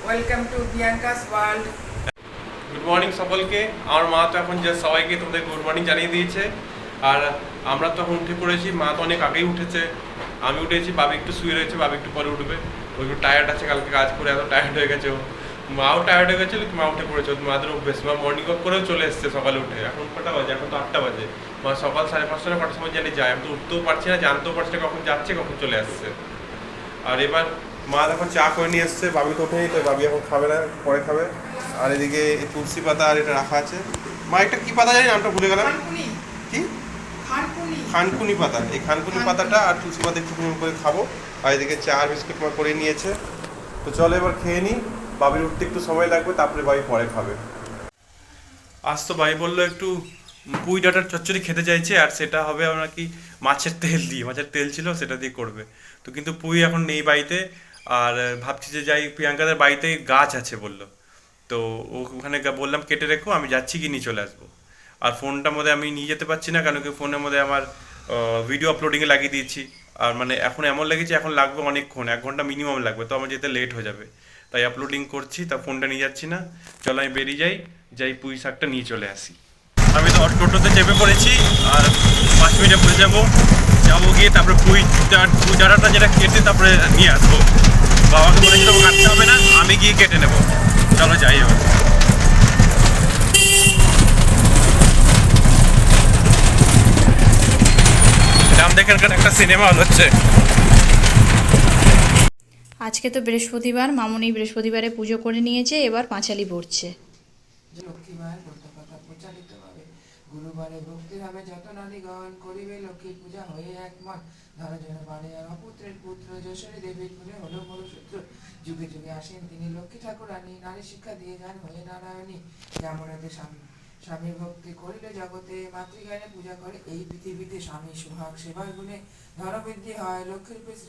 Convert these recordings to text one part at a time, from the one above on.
Welcome to Bianca's world. Good morning সকলকে। আমার মা তো এখন যে সবাইকে তোমাদের গুড মর্নিং জানিয়ে দিয়েছে, আর আমরা তো এখন উঠে পড়েছি। মা তো অনেক আগেই উঠেছে, আমি উঠেছি, বাবি একটু শুয়ে রয়েছে, বাবি একটু পরে উঠবে। ওই একটু টায়ার্ড আছে, কালকে কাজ করে এত টায়ার্ড হয়ে গেছে ও। মাও টায়ার্ড হয়ে গেছিলো, মা উঠে পড়েছে, মাদের অভ্যেস। মা মর্নিং ওয়াক করেও চলে এসছে সকালে উঠে। এখন কটা বাজে? এখন তো 8টা বাজে। মা সকাল 5:30 কটার সময় জানি যায়, আমি তো উঠতেও পারছি না, জানতেও পারছি না কখন যাচ্ছে কখন চলে আসছে। আর এবার মা এখন চা করে নিয়ে এসছে, বাবি তো ওঠেনি, তো বাবি এখন খাবে না, পরে খাবে। আর এদিকে তুলসী পাতা আর এটা রাখা আছে। মা একটা কি পাতা জানি, নামটা ভুলে গেলাম। কি? খানকুনি পাতা। এই খানকুনি পাতাটা আর তুলসী পাতা একটু করে খাবো। আর এদিকে চা আর বিস্কুট মা করে নিয়েছে। তো চলো এবার খেয়ে নিই, বাবির উঠতে একটু সময় লাগবে, তারপরে বাবি পরে খাবে। আজ তো বাবি বললো একটু পুঁই ডাঁটার চচ্চড়ি খেতে চাইছে, আর সেটা হবে আমরা কি মাছের তেল দিয়ে, মাছের তেল ছিল সেটা দিয়ে করবে। তো কিন্তু পুঁই এখন নেই বাড়িতে, আর ভাবছি যে যাই, প্রিয়াঙ্কাদের বাড়িতে গাছ আছে বললো। তো ওখানে বললাম কেটে রেখো, আমি যাচ্ছি কি নিয়ে চলে আসবো। আর ফোনটার মধ্যে আমি নিয়ে যেতে পারছি না, কেন কি ফোনের মধ্যে আমার ভিডিও আপলোডিংয়ে লাগিয়ে দিয়েছি। আর মানে এখন এমন লেগেছে এখন লাগবে অনেকক্ষণ, 1 ঘন্টা মিনিমাম লাগবে, তো আমার যেতে লেট হয়ে যাবে। তাই আপলোডিং করছি, তা ফোনটা নিয়ে যাচ্ছি না। চলো আমি বেরিয়ে যাই পুঁই শাকটা নিয়ে চলে আসি। আমি তো টোটোতে চেপে পড়েছি, আর 5 মিনিটে পড়ে যাবো গিয়ে তারপরে পুঁই ডাঁটাটা যেটা কেটে তারপরে নিয়ে আসবো। বাবাকে বলেছি তো কাটতে হবে না, আমি গিয়ে কেটে নেবো। চলো যাই এবার। আমাদের এখানকার একটা সিনেমা হল হচ্ছে। আজকে তো বৃহস্পতিবার, মামুনি বৃহস্পতিবারে পুজো করে নিয়েছে, এবার পাঁচালি পড়ছে। লক্ষ্মীবার কথা প্রচারিত হবে, গুরুবারে ভক্তির হবে যত নারীগণ করিবে লক্ষ্মীর পূজা হয়ে একমন। ধরা যেন বাড়ে আর অপুত্রের পুত্র যশোরী দেবীর গুণে হলো বড় সূত্র। যুগে যুগে আসেন তিনি লক্ষ্মী ঠাকুরানী, নারী শিক্ষা দিয়ে যান হয়ে নারায়ণী। যেমন এতে স্বামীর ভক্তি করিলে জগতে, মাতৃজ্ঞানে পূজা করে এই পৃথিবীতে। স্বামী সুহাগ সেবার গুণে ধনবৃদ্ধি হয়, লক্ষ্মীর পিতৃ।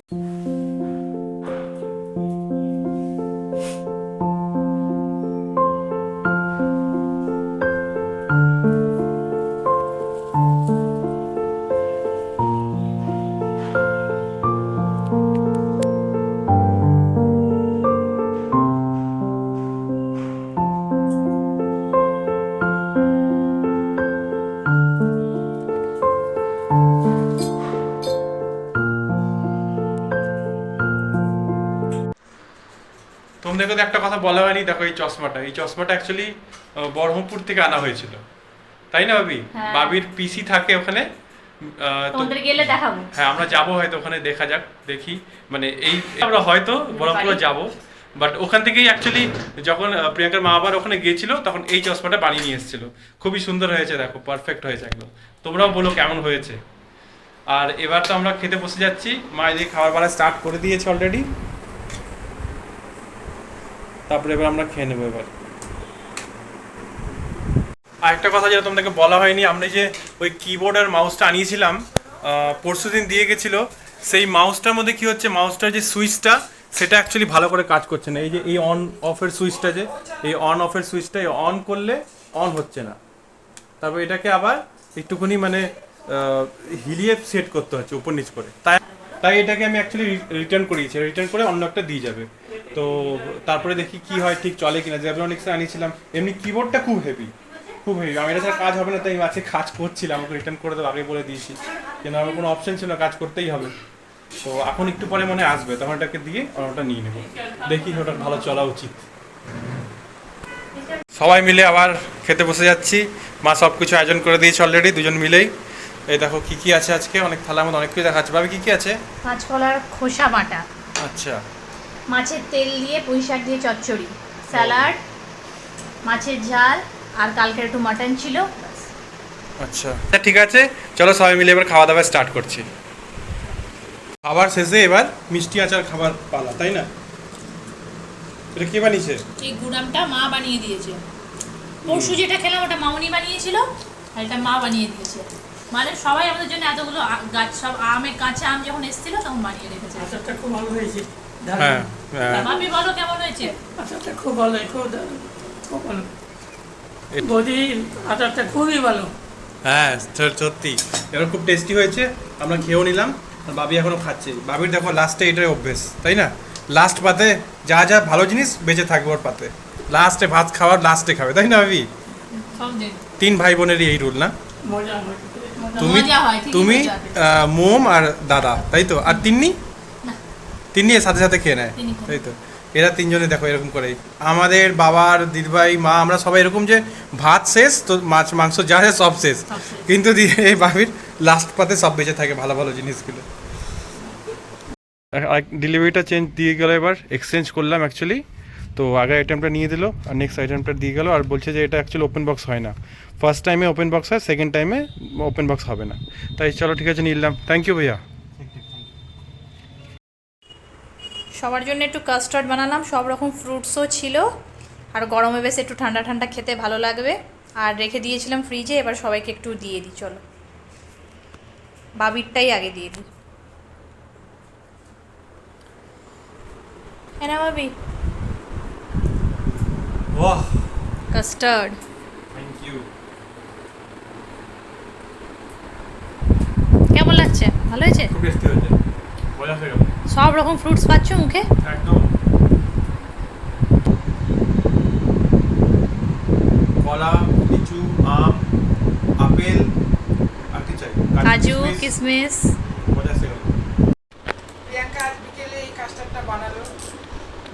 তোমাদেরকে তো একটা কথা বলা হয়নি, দেখো এই চশমাটা অ্যাকচুয়ালি বহরমপুর থেকে আনা হয়েছিল, তাই না ভাবি? হ্যাঁ। বাবির পিসি থাকে ওখানে। তোমাদের গেলে দেখাবো। হ্যাঁ, আমরা যাবো হয়তো ওখানে, দেখা যাক, দেখি। মানে এই আমরা হয়তো বহরমপুরে যাবো, বাট ওখান থেকেই অ্যাকচুয়ালি যখন প্রিয়াঙ্কার মা আবার ওখানে গিয়েছিল তখন এই চশমাটা বানিয়ে নিয়ে এসেছিল। খুবই সুন্দর হয়েছে, দেখো পারফেক্ট হয়েছে একদম। তোমরাও বলো কেমন হয়েছে। আর এবার তো আমরা খেতে বসে যাচ্ছি, মা এদিকে খাবার বেলা স্টার্ট করে দিয়েছে অলরেডি। তারপরে এবার আমরা খেয়ে নেবো। এবার আরেকটা কথা যেটা তোমাদেরকে বলা হয়নি, আমরা যে ওই কিবোর্ড আর মাউসটা আনিয়েছিলাম, পরশুদিন দিয়ে গেছিলো, সেই মাউসটার মধ্যে কি হচ্ছে, মাউসটার যে সুইচটা সেটা অ্যাকচুয়ালি ভালো করে কাজ করছে না। এই যে এই অন অফের সুইচটা, যে এই অন অফের সুইচটা অন করলে অন হচ্ছে না। তারপর এটাকে আবার একটুখানি মানে হিলিয়ে সেট করতে হচ্ছে উপর নিচ করে। তাই এটাকে আমি অ্যাকচুয়ালি রিটার্ন করিয়েছি, রিটার্ন করে অন্য একটা দিয়ে যাবে। তো তারপরে দেখি কি হয়, ঠিক চলে কিনা। জ্যাবলনিক্সে আনিয়েছিলাম, এমনি কিবোর্ডটা খুব হেভি। আমি এটা ছাড়া কাজ হবে না, তাই আজকে কাজ করছিলাম, আমাকে রিটার্ন করে দেবো আগে বলে দিয়েছি, কিন্তু আমার কোনো অপশন ছিল না, কাজ করতেই হবে। তো এখন একটু পরে মনে আসবে, তখন এটাকে দিয়ে ওটা নিয়ে নেবো। দেখি ওটা ভালো চলা উচিত। সবাই মিলে আবার খেতে বসে যাচ্ছি। মা সব কিছু আয়োজন করে দিয়েছে অলরেডি, দুজন মিলেই। এই দেখো কি কি আছে আজকে, অনেক থালার মধ্যে অনেক কিছু দেখাচ্ছে। ভাবি কি কি আছে? কাঁচকলার খোসা বাটা, আচ্ছা, মাছের তেল দিয়ে পুঁই শাক দিয়ে চচ্চড়ি, স্যালাড, মাছের ঝাল, আর কালকের একটু মাটন ছিল। আচ্ছা ঠিক আছে, চলো সবাই মিলে এবার খাওয়া দাওয়া স্টার্ট করছি। খাবার শেষে এবার মিষ্টি আচার খাবার পালা, তাই না? এটা কে বানিয়েছে? এই গুড়ামটা মা বানিয়ে দিয়েছে। পরশু যেটা খেলাম ওটা মামুনি বানিয়েছিল, আর এটা মা বানিয়ে দিয়েছে। মানে সবাই আমাদের জন্য এতগুলো গাছ, সব আমের কাঁচা আম যখন এসেছিল তখন বানিয়ে রেখেছে। আচারটা খুব ভালো হয়েছে। হ্যাঁ, ভাবি বলো কেমন হয়েছে? আচারটা খুব ভালো, খুব ভালো। বৌদি আচারটা খুবই ভালো। হ্যাঁ সত্যি, এবার খুব টেস্টি হয়েছে। আমরা খেয়েও নিলাম, আর বাবি এখনো খাচ্ছে। বাবির দেখো লাস্টে এটাই অভ্যেস, তাই না? লাস্ট পাতে যা যা ভালো জিনিস বেঁচে থাকবে ওর পাতে, লাস্টে ভাত খাওয়ার লাস্টে খাবে, তাই না ভাবি? সব দিন 3 ভাই বোনেরই এই রুল না? মজা হয় তুমি মজা হয়, ঠিকই তুমি মজা হবে। মোম আর দাদা, তাই তো? আর তিন্নি? না। তিন্নি এর সাথে সাথে খেয়ে নেয়, তিন্নি খায়। তাই তো? এরা তিনজনে দেখো এরকম করেই, আমাদের বাবার দিদিভাই মা আমরা সবাই এরকম যে ভাত শেষ তো মাছ মাংস যা আছে সব শেষ, সব শেষ। কিন্তু এই ভাবির লাস্ট পাতে সব বেঁচে থাকে ভালো ভালো জিনিসগুলো। ডেলিভারিটা চেঞ্জ দিয়ে গেল, এবার এক্সচেঞ্জ করলাম অ্যাকচুয়ালি। তো আগের আইটেমটা নিয়ে দিল আর নেক্সট আইটেমটা দিয়ে গেল, আর বলছে যে এটা অ্যাকচুয়ালি ওপেন বক্স হয় না, ফার্স্ট টাইমে ওপেন বক্স হয়, সেকেন্ড টাইমে ওপেন বক্স হবে না। তাই চলো ঠিক আছে নিলাম, থ্যাংক ইউ ভাইয়া। সবার জন্য একটু কাস্টার্ড বানালাম, সব রকম ফ্রুটসও ছিল, আর গরমে বেশ একটু ঠান্ডা ঠান্ডা খেতে ভালো লাগবে। আর রেখে দিয়েছিলাম ফ্রিজে, এবার সবাইকে একটু দিয়ে দিই। চলো বাবিরটাই আগে দিয়ে দিই। হ্যাঁ না বাবি, বাহ, কাস্টার্ড থ্যাংক ইউ। কেমন লাগছে? ভালো হয়েছে? খুব টেস্টি হয়েছে, মজা হয়ে গেল সব রকম ফ্রুটস পাচ্ছ মুখে। একদম। কলা, লিচু, আম, আপেল, আর কি চাই? কাজু কিশমিশ। মজা হয়ে গেল। প্রিয়াঙ্কা আজ বিকেলে এই কাস্টার্ডটা বানালো,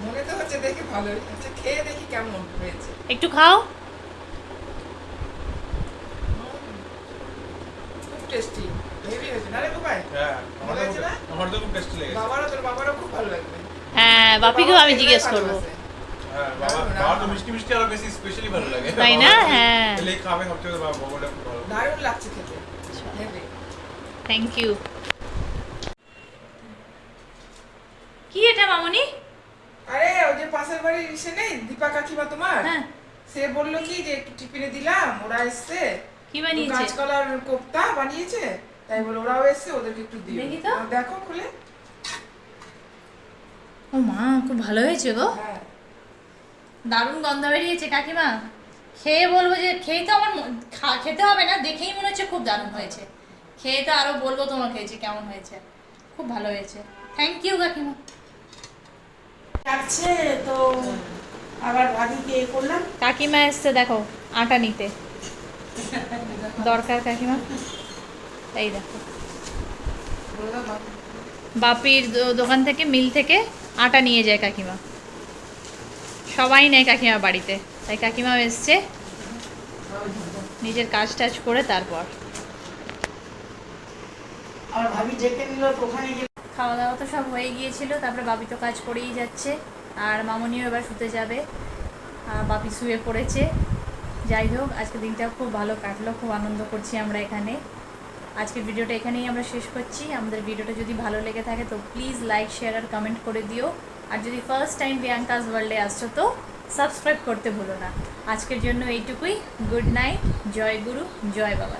মনে তো হচ্ছে দেখে ভালোই, আচ্ছা খেয়ে দেখি কেমন হয়েছে। একটু খাও। খুব টেস্টি, হেভি হয়েছে না রে ভাই? হ্যাঁ, ভালো হয়েছে না? আমার তো খুব টেস্টি লেগেছে। তোর বাবারও খুব ভালো লাগবে। হ্যাঁ, বাপিকেও আমি বাবা জিজ্ঞেস এগুলোই করবো। ভালোবাসে। হ্যাঁ, বাবা তো মিষ্টি মিষ্টি আরো বেশি স্পেশালি ভালো লাগে। তাই না? হ্যাঁ। এলে খাবে সবচেয়ে বাবা বলে খুব ভালো। দারুণ লাগছে খেতে, হেভি। Thank you. কি এটা মামনি? আরে ওই যে পাশের বাড়ির ইসে নেই দীপা কাকিমা তোমার, হ্যাঁ। সে বললো কি যে একটু টিফিনে দিলাম, ওরা এসছে কি বানিয়েছে? কাঁচকলার কোপ্তা বানিয়েছে, তাই বলে ওরাও এসছে, ওদেরকে একটু দিও। দেখি তো। দেখো খুলে। ও মা, খুব ভালো হয়েছে গো। হ্যাঁ দারুণ গন্ধ বেরিয়েছে কাকিমা। খেয়ে বলবো যে, খেয়ে তো আমার খেতে হবে না, দেখেই মনে হচ্ছে খুব দারুণ হয়েছে। খেয়ে তো আরো বলবো তোমাকে যে কেমন হয়েছে। খুব ভালো হয়েছে, থ্যাংক ইউ কাকিমা। যাচ্ছে তো আবার ভাবিকে এ করলাম। কাকিমা এসছে দেখো আটা নিতে, দরকার কাকিমা। এই দেখো বলে দাও বাবা। বাপির দোকান থেকে, মিল থেকে আটা নিয়ে যায় কাকিমা, সবাই নেয় কাকিমা বাড়িতে, তাই কাকিমাও এসছে নিজের কাজ টাজ করে তারপর। আর ভাবি ডেকে নিল তো ওখানে গিয়ে খাওয়া দাওয়া তো সব হয়ে গিয়েছিল, তারপরে বাপি তো কাজ করেই যাচ্ছে, আর মামনিও এবার শুতে যাবে, বাপি শুয়ে পড়েছে। যাই হোক, আজকের দিনটা খুব ভালো কাটলো, খুব আনন্দ করছি আমরা এখানে। আজকের ভিডিওটা এখানেই আমরা শেষ করছি। আমাদের ভিডিওটা যদি ভালো লেগে থাকে তো প্লিজ লাইক শেয়ার আর কমেন্ট করে দিও, আর যদি ফার্স্ট টাইম প্রিয়াঙ্কাস ওয়ার্ল্ডে আসছো তো সাবস্ক্রাইব করতে ভুলো না। আজকের জন্য এইটুকুই। গুড নাইট, জয় গুরু, জয় বাবা।